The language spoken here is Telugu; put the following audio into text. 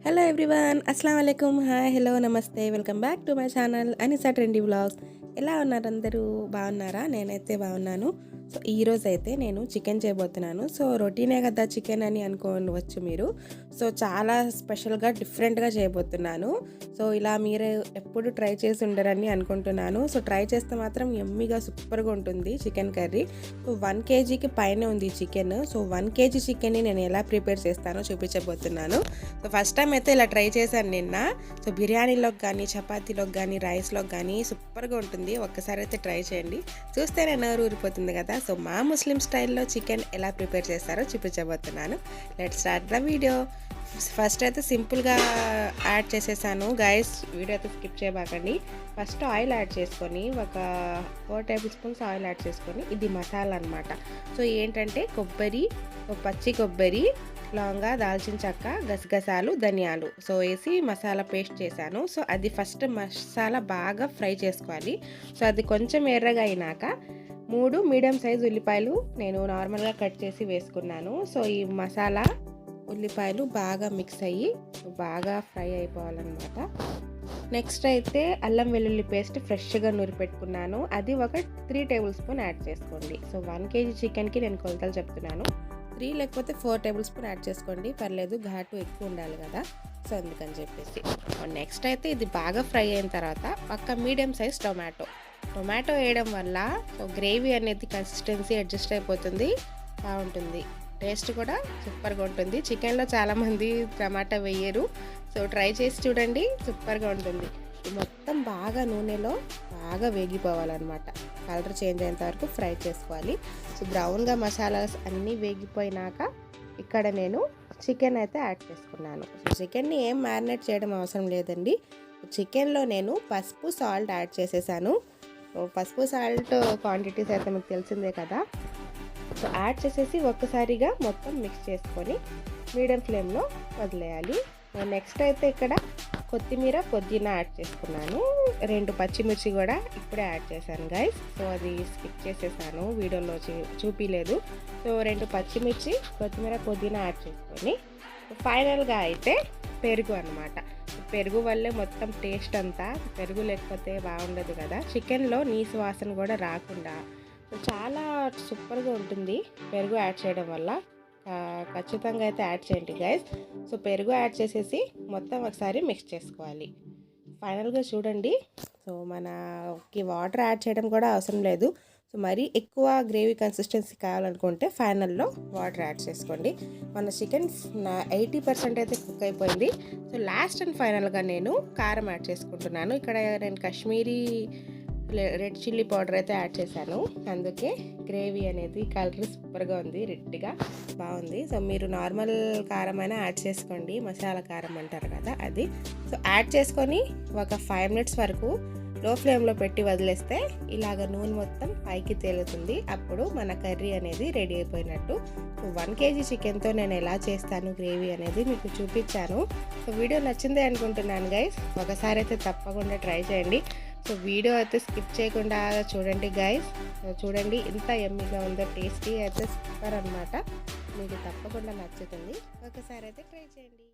హలో ఎవ్రీవన్, అస్సలం వాలేకుమ్. హాయ్, హలో, నమస్తే, welcome back to my channel Anisa trendy vlogs. ఎలా ఉన్నారు అందరూ? బాగున్నారా? నేనైతే బాగున్నాను. సో ఈరోజు అయితే నేను చికెన్ చేయబోతున్నాను. సో రొటీనే కదా చికెన్ అని అనుకోవచ్చు మీరు. సో చాలా స్పెషల్గా డిఫరెంట్గా చేయబోతున్నాను. సో ఇలా మీరు ఎప్పుడు ట్రై చేసి ఉండరని అనుకుంటున్నాను. సో ట్రై చేస్తే మాత్రం ఎమ్మీగా సూపర్గా ఉంటుంది చికెన్ కర్రీ. సో 1 kgకి పైన ఉంది చికెన్. సో 1 kg చికెన్ని నేను ఎలా ప్రిపేర్ చేస్తానో చూపించబోతున్నాను. సో ఫస్ట్ టైం అయితే ఇలా ట్రై చేశాను నిన్న. సో బిర్యానీలోకి కానీ, చపాతీలోకి కానీ, రైస్లోకి కానీ సూపర్గా ఉంటుంది. ఒక్కసారి అయితే ట్రై చేయండి. చూస్తేనే నోరు ఊరిపోతుంది కదా. సో మా ముస్లిం స్టైల్లో చికెన్ ఎలా ప్రిపేర్ చేస్తారో చూపించబోతున్నాను. Let's start the video. First అయితే సింపుల్గా యాడ్ చేసేసాను గైస్. వీడియో అయితే స్కిప్ చేయబాకండి. ఫస్ట్ ఆయిల్ యాడ్ చేసుకొని ఒక 4 టేబుల్ స్పూన్స్ ఆయిల్ యాడ్ చేసుకొని, ఇది మసాలా అనమాట. సో ఏంటంటే కొబ్బరి, పచ్చి కొబ్బరి, లవంగా, దాల్చిన చెక్క, గసగసాలు, ధనియాలు సో వేసి మసాలా పేస్ట్ చేశాను. సో అది ఫస్ట్ మసాలా బాగా ఫ్రై చేసుకోవాలి. సో అది కొంచెం ఎర్రగా అయినాక 3 మీడియం సైజ్ ఉల్లిపాయలు నేను నార్మల్గా కట్ చేసి వేసుకున్నాను. సో ఈ మసాలా ఉల్లిపాయలు బాగా మిక్స్ అయ్యి బాగా ఫ్రై అయిపోవాలన్నమాట. నెక్స్ట్ అయితే అల్లం వెల్లుల్లి పేస్ట్ ఫ్రెష్గా నూరి పెట్టుకున్నాను. అది ఒక 3 టేబుల్ స్పూన్ యాడ్ చేసుకోండి. సో 1 kg చికెన్కి నేను కొలతలు చెప్తున్నాను. 3 లేకపోతే 4 టేబుల్ స్పూన్ యాడ్ చేసుకోండి, పర్లేదు, ఘాటు ఎక్కువ ఉండాలి కదా. సో అందుకని చెప్పేసి నెక్స్ట్ అయితే ఇది బాగా ఫ్రై అయిన తర్వాత ఒక మీడియం సైజ్ టొమాటో వేయడం వల్ల సో గ్రేవీ అనేది కన్సిస్టెన్సీ అడ్జస్ట్ అయిపోతుంది, బాగుంటుంది. టేస్ట్ కూడా సూపర్గా ఉంటుంది. చికెన్లో చాలామంది టమాటా వేయరు. సో ట్రై చేసి చూడండి, సూపర్గా ఉంటుంది. మొత్తం బాగా నూనెలో బాగా వేగిపోవాలన్నమాట. కలర్ చేంజ్ అయ్యేంత వరకు ఫ్రై చేసుకోవాలి. సో బ్రౌన్గా మసాలాస్ అన్నీ వేగిపోయినాక ఇక్కడ నేను చికెన్ అయితే యాడ్ చేసుకున్నాను. సో చికెన్ని ఏం మ్యారినేట్ చేయడం అవసరం లేదండి. చికెన్లో నేను పసుపు, సాల్ట్ యాడ్ చేసేసాను. పసుపు, సాల్ట్ క్వాంటిటీస్ అయితే మీకు తెలిసిందే కదా. సో యాడ్ చేసేసి ఒక్కసారిగా మొత్తం మిక్స్ చేసుకొని మీడియం ఫ్లేమ్లో వదిలేయాలి. నెక్స్ట్ అయితే ఇక్కడ కొత్తిమీర, పుదీనా యాడ్ చేసుకున్నాను. 2 పచ్చిమిర్చి కూడా ఇప్పుడే యాడ్ చేశాను గైస్. సో అది స్కిప్ చేసేసాను, వీడియోలో చూపించలేదు. సో 2 పచ్చిమిర్చి, కొత్తిమీర, పుదీనా యాడ్ చేసుకొని ఫైనల్గా అయితే పెరుగు అనమాట. పెరుగు వల్లే మొత్తం టేస్ట్ అంతా. పెరుగు లేకపోతే బాగుండదు కదా. చికెన్లో నీసు వాసన కూడా రాకుండా చాలా సూపర్గా ఉంటుంది పెరుగు యాడ్ చేయడం వల్ల. ఖచ్చితంగా అయితే యాడ్ చేయండి గైస్. సో పెరుగు యాడ్ చేసేసి మొత్తం ఒకసారి మిక్స్ చేసుకోవాలి. ఫైనల్గా చూడండి. సో మనకి వాటర్ యాడ్ చేయడం కూడా అవసరం లేదు. సో మరీ ఎక్కువ గ్రేవీ కన్సిస్టెన్సీ కావాలనుకుంటే ఫైనల్లో వాటర్ యాడ్ చేసుకోండి. మన చికెన్ 80% అయితే కుక్ అయిపోయింది. సో లాస్ట్ అండ్ ఫైనల్గా నేను కారం యాడ్ చేసుకుంటున్నాను. ఇక్కడ నేను కాశ్మీరీ రెడ్ చిల్లీ పౌడర్ అయితే యాడ్ చేశాను. అందుకే గ్రేవీ అనేది కలర్ సూపర్గా ఉంది, రెడ్గా బాగుంది. సో మీరు నార్మల్ కారం అయినా యాడ్ చేసుకోండి, మసాలా కారం అంటారు కదా అది. సో యాడ్ చేసుకొని ఒక 5 minutes వరకు లో ఫ్లేమ్లో పెట్టి వదిలేస్తే ఇలాగ నూనె మొత్తం పైకి తేలుతుంది. అప్పుడు మన కర్రీ అనేది రెడీ అయిపోయినట్టు. సో 1 kg చికెన్తో నేను ఎలా చేస్తాను గ్రేవీ అనేది మీకు చూపించాను. సో వీడియో నచ్చిందే అనుకుంటున్నాను గైస్. ఒకసారి అయితే తప్పకుండా ట్రై చేయండి. సో వీడియో అయితే స్కిప్ చేయకుండా చూడండి గైస్. చూడండి ఎంత యమ్మీగా ఉందో, టేస్టీ అయితే సూపర్ అనమాట. మీకు తప్పకుండా నచ్చుతుంది. ఒకసారి అయితే ట్రై చేయండి.